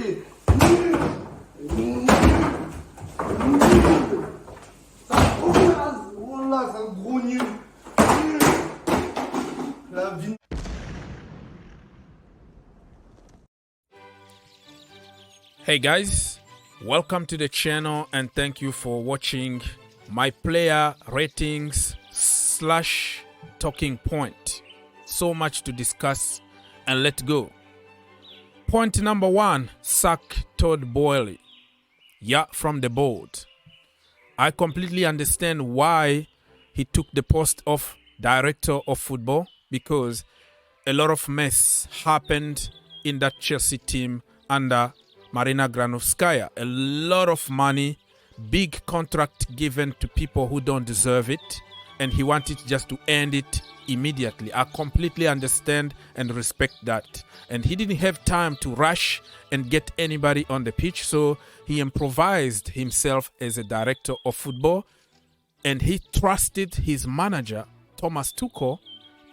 Hey guys, welcome to the channel and thank you for watching my player ratings / talking point. So much to discuss and let's go. Point number 1, sack Todd Boehly. Yeah, from the board. I completely understand why he took the post of director of football, because a lot of mess happened in that Chelsea team under Marina Granovkaia. A lot of money, big contract given to people who don't deserve it, and he wanted just to end it immediately. I completely understand and respect that. And he didn't have time to rush and get anybody on the pitch, so he improvised himself as a director of football, and he trusted his manager, Thomas Tuchel,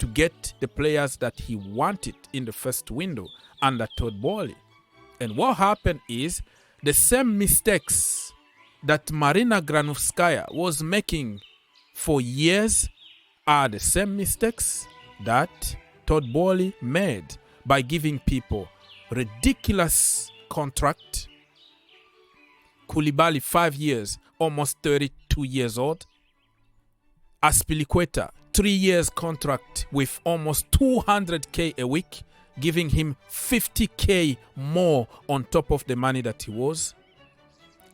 to get the players that he wanted in the first window under Todd Boehly. And what happened is the same mistakes that Marina Granovkaia was making for years are the same mistakes that Todd Boehly made by giving people ridiculous contract. Koulibaly 5 years, almost 32 years old. Azpilicueta 3 years contract with almost 200k a week, giving him 50k more on top of the money that he was.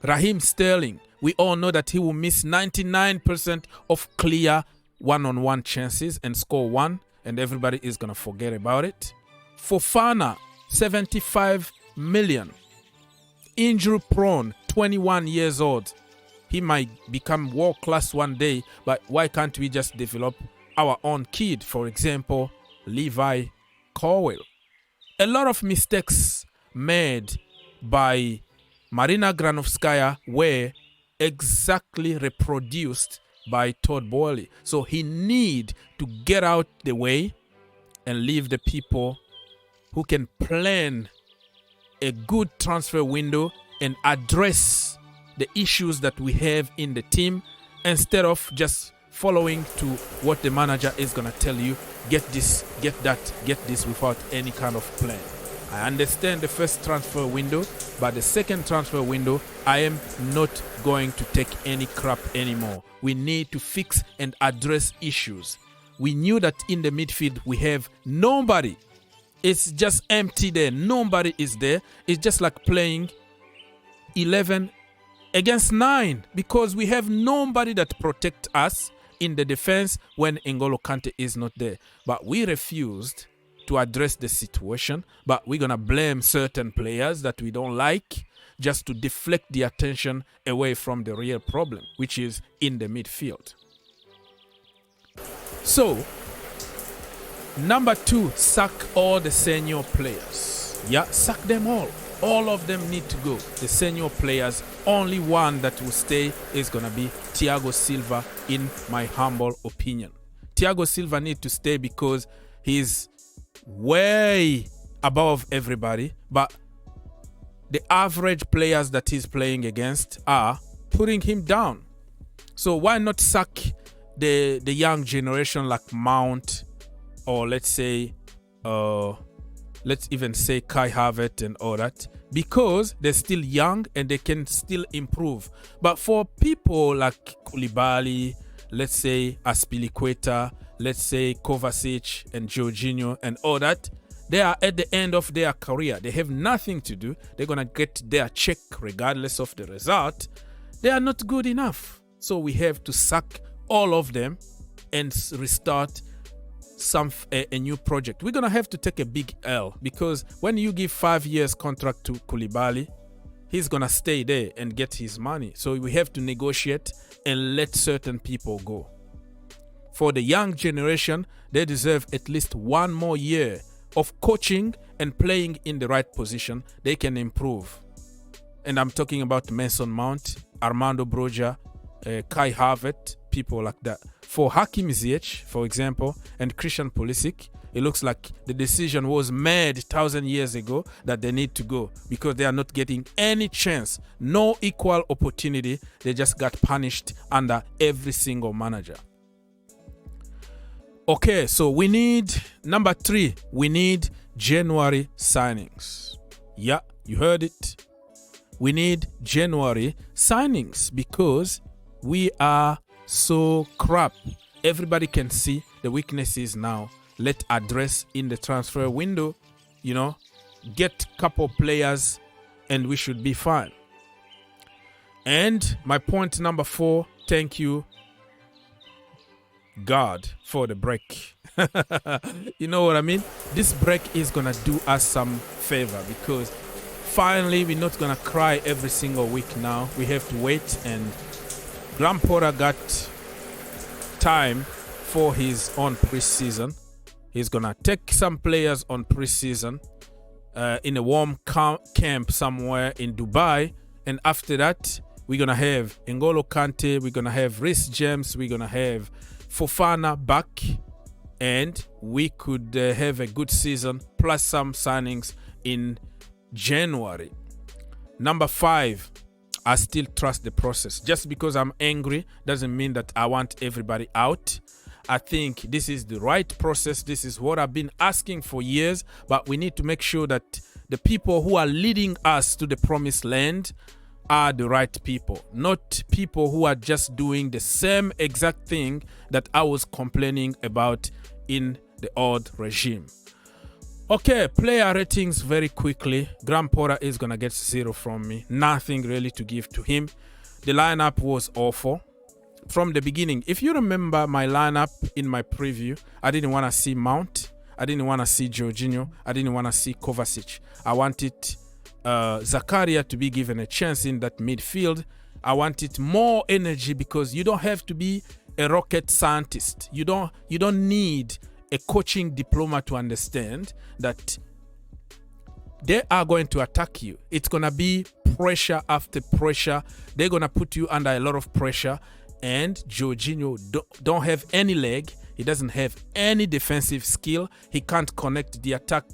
Raheem Sterling, we all know that he will miss 99% of clear one-on-one chances and score one, and everybody is going to forget about it. Fofana, 75 million. Injury prone, 21 years old. He might become world class one day, but why can't we just develop our own kid? For example, Levi Colwill. A lot of mistakes made by Marina Granovkaia were exactly reproduced by Todd Boehly. So he need to get out the way and leave the people who can plan a good transfer window and address the issues that we have in the team, instead of just following to what the manager is going to tell you, get this, get that, get this, without any kind of plan. I understand the first transfer window, but the second transfer window, I am not going to take any crap anymore. We need to fix and address issues. We knew that in the midfield we have nobody. It's just empty there. Nobody is there. It's just like playing 11 against 9, because we have nobody that protect us in the defense when N'Golo Kante is not there. But we refused to address the situation, but we're going to blame certain players that we don't like just to deflect the attention away from the real problem, which is in the midfield. So, number 2, sack all the senior players. Yeah, sack them all. All of them need to go. The senior players, only one that will stay is going to be Thiago Silva, in my humble opinion. Thiago Silva needs to stay because he's way above everybody, but the average players that he's playing against are putting him down. So why not sack the young generation like Mount, or let's say let's even say Kai Havertz and all that, because they're still young and they can still improve. But for people like Koulibaly, let's say Azpilicueta, let's say Kovacic and Jorginho and all that, they are at the end of their career. They have nothing to do. They're going to get their check regardless of the result. They are not good enough. So we have to sack all of them and restart a new project. We're going to have to take a big L, because when you give 5 years contract to Koulibaly, he's going to stay there and get his money. So we have to negotiate and let certain people go. For the young generation, they deserve at least 1 more year of coaching and playing in the right position. They can improve. And I'm talking about Mason Mount, Armando Broja, Kai Havertz, people like that. For Hakim Ziyech, for example, and Christian Pulisic, it looks like the decision was made 1,000 years ago that they need to go because they are not getting any chance, no equal opportunity. They just got punished under every single manager. Okay, so we need, number 3, we need January signings. Yeah, you heard it. We need January signings because we are so crap. Everybody can see the weaknesses now. Let's address in the transfer window, get couple players and we should be fine. And my point number 4, thank you, God, for the break. You know what I mean? This break is going to do us some favor because finally we're not going to cry every single week now. We have to wait, and Graham Potter got time for his own preseason. He's going to take some players on preseason in a warm camp somewhere in Dubai. And after that, we're going to have N'Golo Kante, we're going to have Reece James, we're going to have Fofana back, and we could have a good season plus some signings in January. Number 5, I still trust the process. Just because I'm angry doesn't mean that I want everybody out. I think this is the right process. This is what I've been asking for years, but we need to make sure that the people who are leading us to the promised land are the right people, not people who are just doing the same exact thing that I was complaining about in the old regime. Okay, player ratings very quickly. Graham Potter is going to get 0 from me. Nothing really to give to him. The lineup was awful from the beginning. If you remember my lineup in my preview, I didn't want to see Mount. I didn't want to see Jorginho. I didn't want to see Kovacic. I wanted Zakaria to be given a chance in that midfield. I wanted more energy because you don't have to be a rocket scientist. You don't need a coaching diploma to understand that they are going to attack you. It's going to be pressure after pressure. They're going to put you under a lot of pressure. And Jorginho don't have any leg. He doesn't have any defensive skill. He can't connect the attack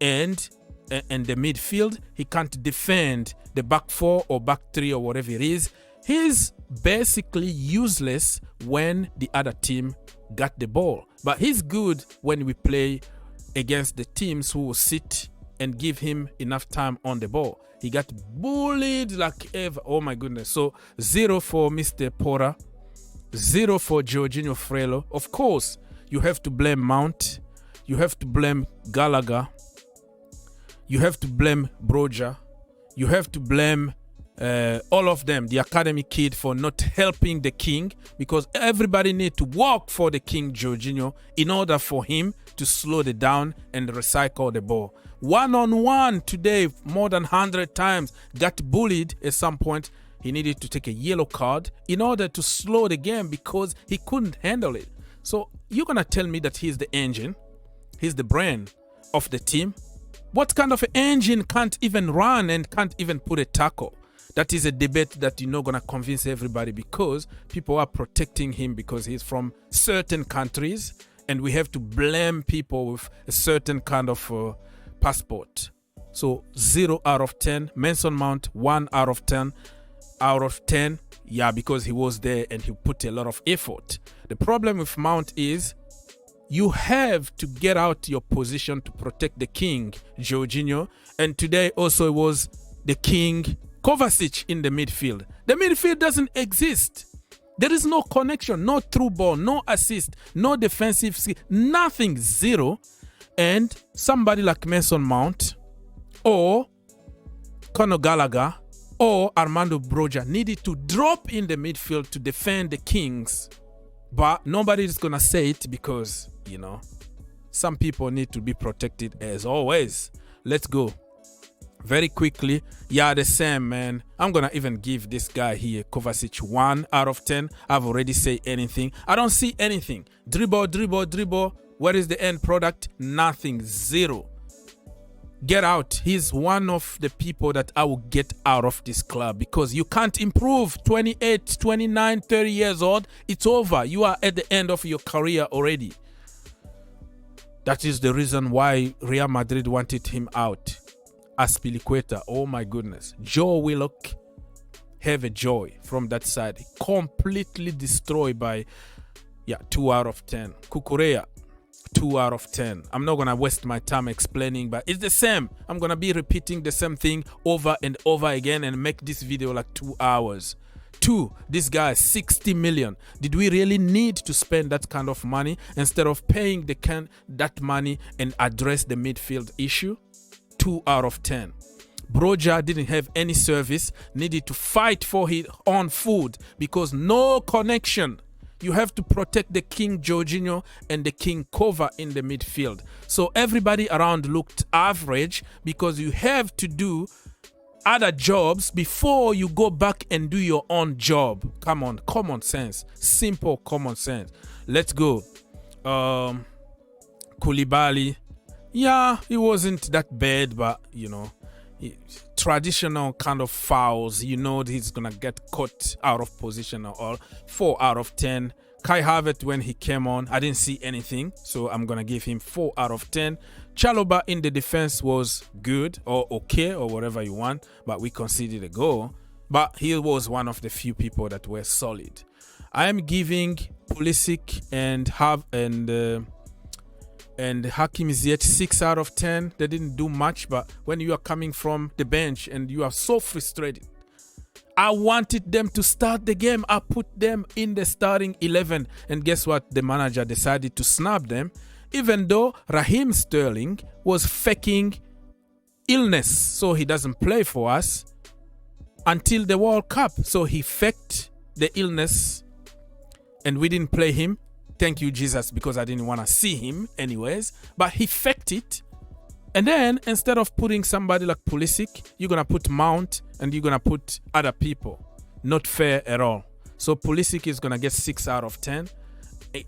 and the midfield. He can't defend the back 4 or back 3 or whatever it is. He's basically useless when the other team got the ball. But he's good when we play against the teams who will sit and give him enough time on the ball. He got bullied like ever. Oh my goodness. So 0 for Mr. Potter. 0 for Jorginho Frello. Of course, you have to blame Mount. You have to blame Gallagher. You have to blame Broja. You have to blame all of them, the academy kid, for not helping the king, because everybody need to work for the king, Jorginho, in order for him to slow it down and recycle the ball. One-on-one today, more than 100 times, got bullied at some point. He needed to take a yellow card in order to slow the game because he couldn't handle it. So you're going to tell me that he's the engine, he's the brain of the team? What kind of an engine can't even run and can't even put a tackle? That is a debate that you're not going to convince everybody, because people are protecting him because he's from certain countries and we have to blame people with a certain kind of passport. So 0 out of 10. Mason Mount 1 out of 10. Out of 10, yeah, because he was there and he put a lot of effort. The problem with Mount is you have to get out your position to protect the king, Jorginho. And today also it was the king, Kovacic, in the midfield. The midfield doesn't exist. There is no connection, no through ball, no assist, no defensive skill, nothing, 0. And somebody like Mason Mount or Conor Gallagher or Armando Broja needed to drop in the midfield to defend the Kings. But nobody is going to say it because, some people need to be protected as always. Let's go. Very quickly. Yeah, the same, man. I'm going to even give this guy here, Kovacic, 1 out of 10. I've already said anything. I don't see anything. Dribble. What is the end product? Nothing. 0. Get out. He's one of the people that I will get out of this club because you can't improve. 28, 29, 30 years old. It's over. You are at the end of your career already. That is the reason why Real Madrid wanted him out. Aspilicueta, oh my goodness. Joe Willock, have a joy from that side. Completely destroyed by, 2 out of 10. Cucurella, 2 out of 10. I'm not going to waste my time explaining, but it's the same. I'm going to be repeating the same thing over and over again and make this video like 2 hours. 2, this guy, 60 million. Did we really need to spend that kind of money instead of paying that money and address the midfield issue? 2 out of 10. Broja didn't have any service, needed to fight for his own food because no connection. You have to protect the King Jorginho and the King Kova in the midfield. So everybody around looked average because you have to do other jobs before you go back and do your own job. Come on, common sense. Simple common sense. Let's go. Koulibaly. Yeah, it wasn't that bad, but traditional kind of fouls. He's gonna get caught out of position or all. 4 out of 10. Kai Havertz, when he came on, I didn't see anything, so I'm gonna give him 4 out of 10. Chalobah in the defense was good or okay or whatever you want, but we conceded a goal. But he was one of the few people that were solid. I am giving Pulisic and Hakim Ziyech 6 out of 10. They didn't do much, but when you are coming from the bench and you are so frustrated, I wanted them to start the game. I put them in the starting 11, and guess what? The manager decided to snub them, even though Raheem Sterling was faking illness, so he doesn't play for us until the World Cup. So he faked the illness, and we didn't play him. Thank you, Jesus, because I didn't want to see him anyways. But he faked it. And then instead of putting somebody like Pulisic, you're going to put Mount and you're going to put other people. Not fair at all. So Pulisic is going to get 6 out of 10.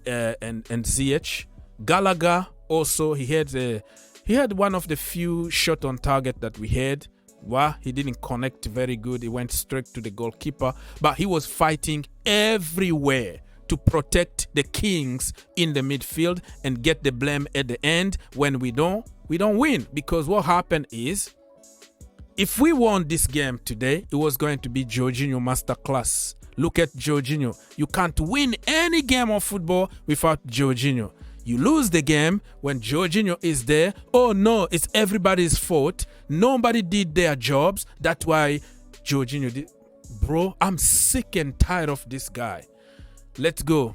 And Ziyech. Gallagher also, he had one of the few shot on target that we had. Well, he didn't connect very good. He went straight to the goalkeeper. But he was fighting everywhere to protect the Kings in the midfield and get the blame at the end when we don't win. Because what happened is, if we won this game today, it was going to be Jorginho masterclass. Look at Jorginho. You can't win any game of football without Jorginho. You lose the game when Jorginho is there. Oh no, it's everybody's fault. Nobody did their jobs. That's why Jorginho did. Bro, I'm sick and tired of this guy. Let's go.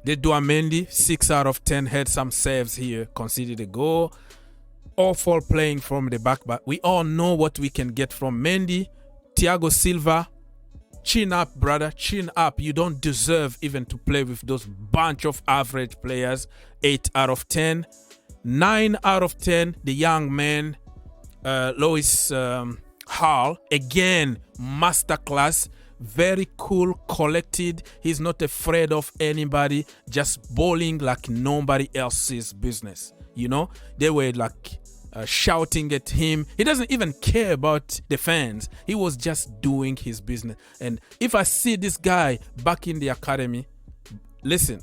The Duamendi, 6 out of 10, had some saves here, conceded a goal. Awful playing from the back, but we all know what we can get from Mendy. Thiago Silva, chin up, brother, chin up. You don't deserve even to play with those bunch of average players. 8 out of 10. 9 out of 10, the young man, Lois Hall, again, masterclass. Very cool, collected. He's not afraid of anybody, just bowling like nobody else's business. They were like shouting at him. He doesn't even care about the fans. He was just doing his business. And if I see this guy back in the academy, listen,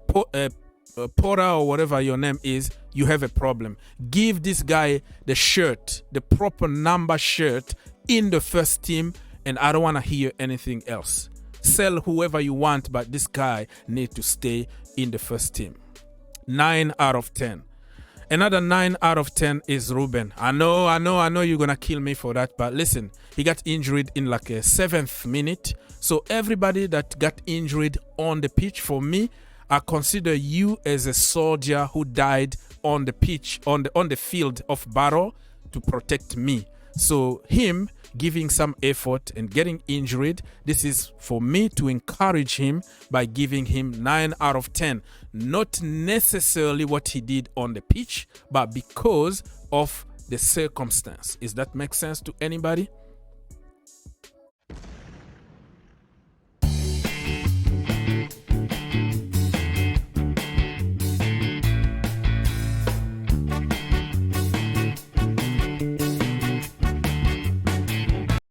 Porter or whatever your name is, you have a problem. Give this guy the shirt, the proper number shirt in the first team, and I don't want to hear anything else. Sell whoever you want, but this guy needs to stay in the first team. 9 out of 10. Another 9 out of 10 is Ruben. I know you're going to kill me for that, but listen, he got injured in like a 7th minute. So everybody that got injured on the pitch, for me, I consider you as a soldier who died on the pitch, on the field of battle to protect me. So him giving some effort and getting injured, this is for me to encourage him by giving him 9 out of 10. Not necessarily what he did on the pitch, but because of the circumstance. Does that make sense to anybody?